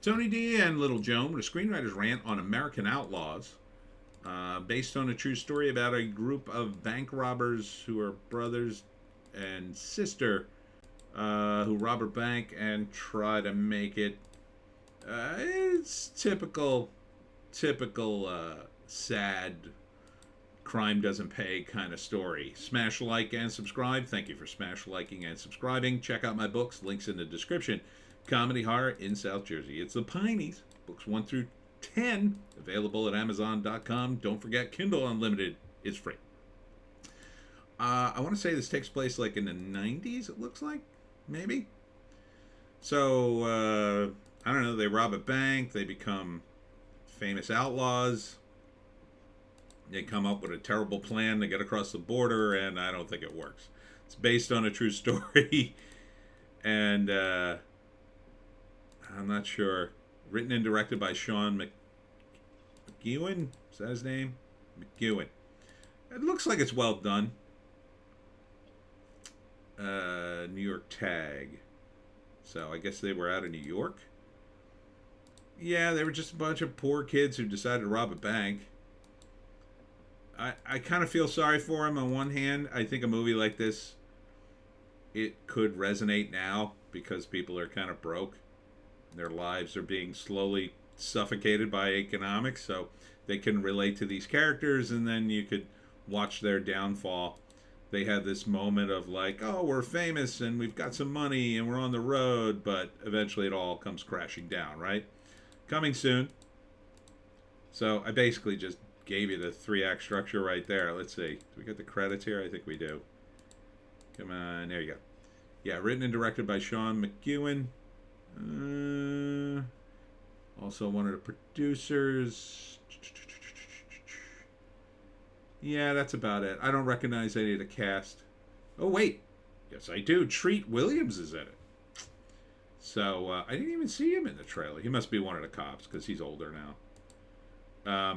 Tony D and Little Joan with a screenwriter's rant on American Outlaws, based on a true story about a group of bank robbers who are brothers and sister who rob a bank and try to make it. It's typical sad crime doesn't pay kind of story. Smash like and subscribe. Thank you for smash liking and subscribing. Check out my books. Links in the description. Comedy horror in South Jersey. It's the Pineys. Books 1 through 10 available at Amazon.com. Don't forget Kindle Unlimited is free. I want to say this takes place like in the 90s. It looks like maybe. So I don't know. They rob a bank. They become famous outlaws. They come up with a terrible plan to get across the border, and I don't think it works. It's based on a true story, and I'm not sure. Written and directed by Sean McEwen. Is that his name? McEwen. It looks like it's well done. New York Tag. So I guess they were out of New York. Yeah, they were just a bunch of poor kids who decided to rob a bank. I kind of feel sorry for them on one hand. I think a movie like this, it could resonate now because people are kind of broke. Their lives are being slowly suffocated by economics, so they can relate to these characters, and then you could watch their downfall. They had this moment of like, oh, we're famous and we've got some money and we're on the road, but eventually it all comes crashing down, right? Coming soon. So I basically just gave you the 3-act structure right there. Let's see. Do we get the credits here? I think we do. Come on. There you go. Yeah, written and directed by Sean McEwen. Also one of the producers. Yeah, that's about it. I don't recognize any of the cast. Oh, wait. Yes, I do. Treat Williams is in it. So, I didn't even see him in the trailer. He must be one of the cops because he's older now.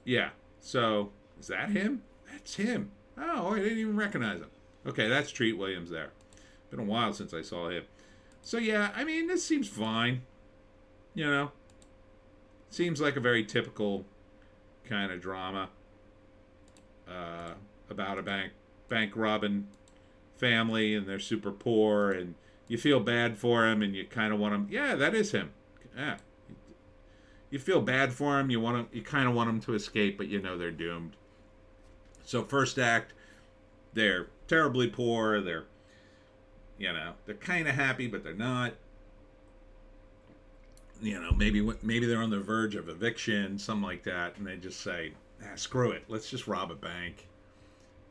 Yeah. So, is that him? That's him. Oh, I didn't even recognize him. Okay, that's Treat Williams there. Been a while since I saw him. So, yeah, I mean, this seems fine. You know? Seems like a very typical kind of drama about a bank robbing family, and they're super poor, and you feel bad for him, and you kind of want him. Yeah, that is him. Yeah, you feel bad for him. You want him. You kind of want him to escape, but you know they're doomed. So first act, they're terribly poor. They're kind of happy, but they're not. Maybe they're on the verge of eviction, something like that, and they just say, screw it, let's just rob a bank.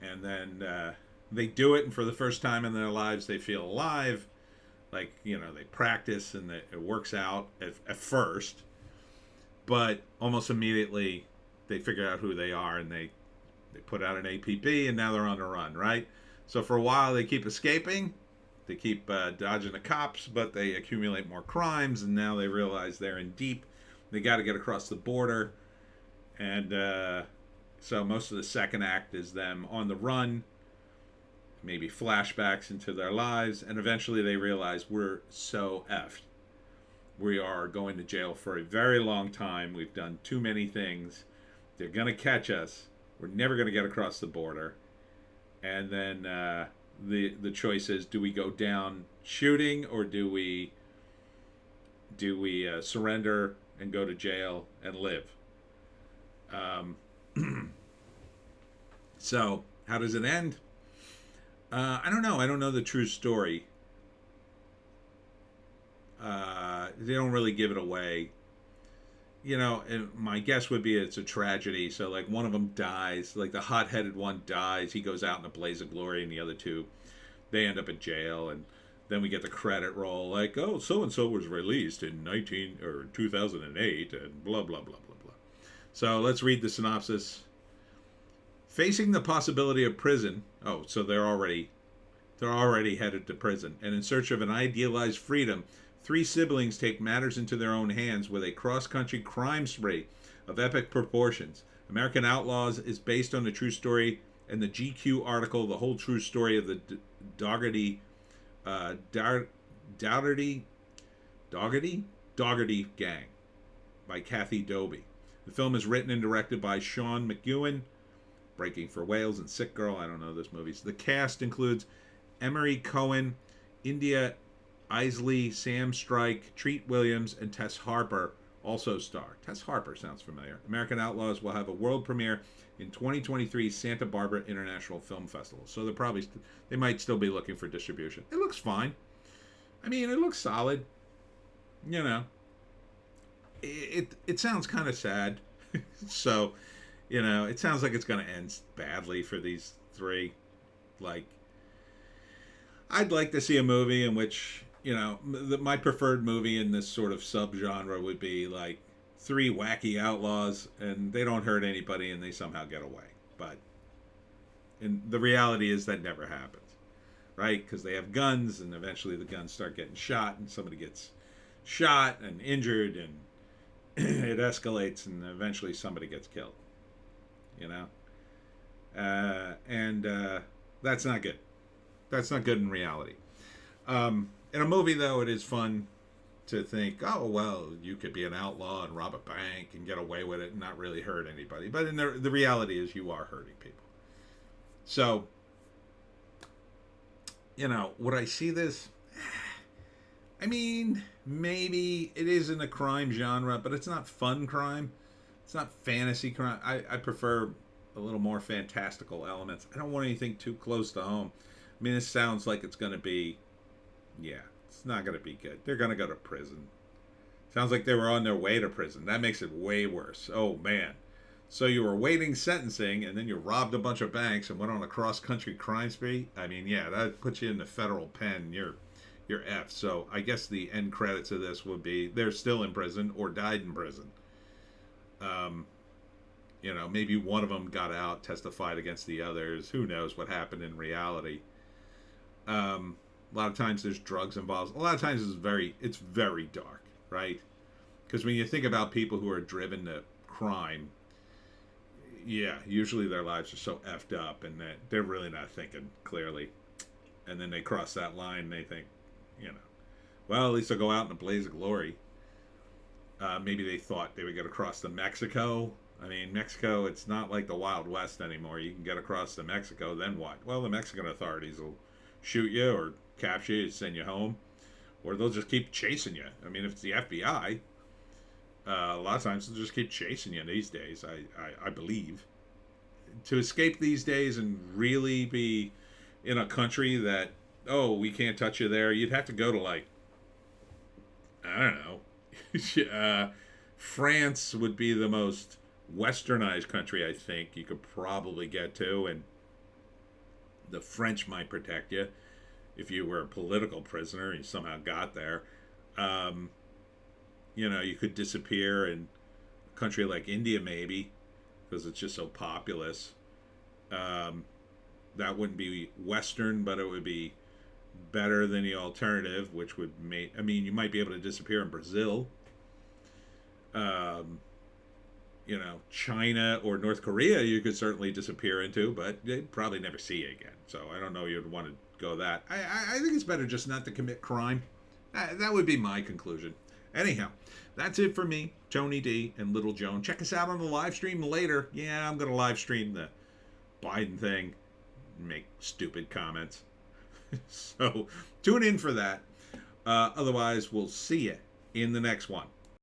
And then they do it, and for the first time in their lives, they feel alive. Like, they practice, and it works out at first. But almost immediately, they figure out who they are, and they put out an APB, and now they're on the run, right? So for a while, they keep escaping. They keep dodging the cops, but they accumulate more crimes, and now they realize they're in deep. They got to get across the border. And so most of the second act is them on the run, maybe flashbacks into their lives, and eventually they realize we're so effed. We are going to jail for a very long time. We've done too many things. They're going to catch us. We're never going to get across the border. And then the choice is, do we go down shooting, or do we surrender and go to jail and live? So how does it end? I don't know. I don't know the true story. They don't really give it away. And my guess would be it's a tragedy. So, like, one of them dies. Like, the hot-headed one dies. He goes out in a blaze of glory, and the other two, they end up in jail. And then we get the credit roll, like, oh, so-and-so was released in 2008, and blah, blah, blah, blah, blah. So, let's read the synopsis. Facing the possibility of prison. Oh, so they're already headed to prison. And in search of an idealized freedom, 3 siblings take matters into their own hands with a cross-country crime spree of epic proportions. American Outlaws is based on the true story and the GQ article, The Whole True Story of the Dougherty Dougherty? Dougherty Gang by Kathy Doby. The film is written and directed by Sean McEwen, Breaking for Wales and Sick Girl. I don't know those movies. The cast includes Emery Cohen, India Isley, Sam Strike, Treat Williams, and Tess Harper also star. Tess Harper sounds familiar. American Outlaws will have a world premiere in 2023 Santa Barbara International Film Festival. So they might still be looking for distribution. It looks fine. I mean, it looks solid. You know, it sounds kind of sad. So, you know, it sounds like it's going to end badly for these three. Like, I'd like to see a movie in which, you know, my preferred movie in this sort of subgenre would be like three wacky outlaws and they don't hurt anybody and they somehow get away. But the reality is that never happens, right? Because they have guns and eventually the guns start getting shot and somebody gets shot and injured and it escalates and eventually somebody gets killed, you know? And that's not good. That's not good in reality. In a movie, though, it is fun to think, oh, well, you could be an outlaw and rob a bank and get away with it and not really hurt anybody. But in the reality is you are hurting people. So, you know, would I see this? I mean, maybe it is in a crime genre, but it's not fun crime. It's not fantasy crime. I prefer a little more fantastical elements. I don't want anything too close to home. I mean, this sounds like it's going to be, yeah, it's not going to be good. They're going to go to prison. Sounds like they were on their way to prison. That makes it way worse. Oh, man. So you were waiting sentencing, and then you robbed a bunch of banks and went on a cross-country crime spree? I mean, yeah, that puts you in the federal pen. You're F. So I guess the end credits of this would be they're still in prison or died in prison. You know, maybe one of them got out, testified against the others. Who knows what happened in reality? A lot of times there's drugs involved. A lot of times it's very dark, right? Because when you think about people who are driven to crime, yeah, usually their lives are so effed up and that they're really not thinking clearly. And then they cross that line and they think, you know, well, at least they'll go out in a blaze of glory. Maybe they thought they would get across to Mexico. I mean, Mexico, it's not like the Wild West anymore. You can get across to Mexico, then what? Well, the Mexican authorities will shoot you or capture you, send you home, or they'll just keep chasing you. I mean, if it's the FBI, a lot of times they'll just keep chasing you these days, I believe. To escape these days and really be in a country that, oh, we can't touch you there, you'd have to go to, like, I don't know, France would be the most westernized country I think you could probably get to, and the French might protect you if you were a political prisoner and you somehow got there. You know, you could disappear in a country like India maybe because it's just so populous. That wouldn't be Western, but it would be better than the alternative, which would make, I mean, you might be able to disappear in Brazil. You know, China or North Korea you could certainly disappear into, but they'd probably never see you again. So I don't know you'd want to go that. I think it's better just not to commit crime. That would be my conclusion. Anyhow, that's it for me, Tony D and Little Joan. Check us out on the live stream later. Yeah, I'm going to live stream the Biden thing and make stupid comments. So tune in for that. Otherwise, we'll see you in the next one.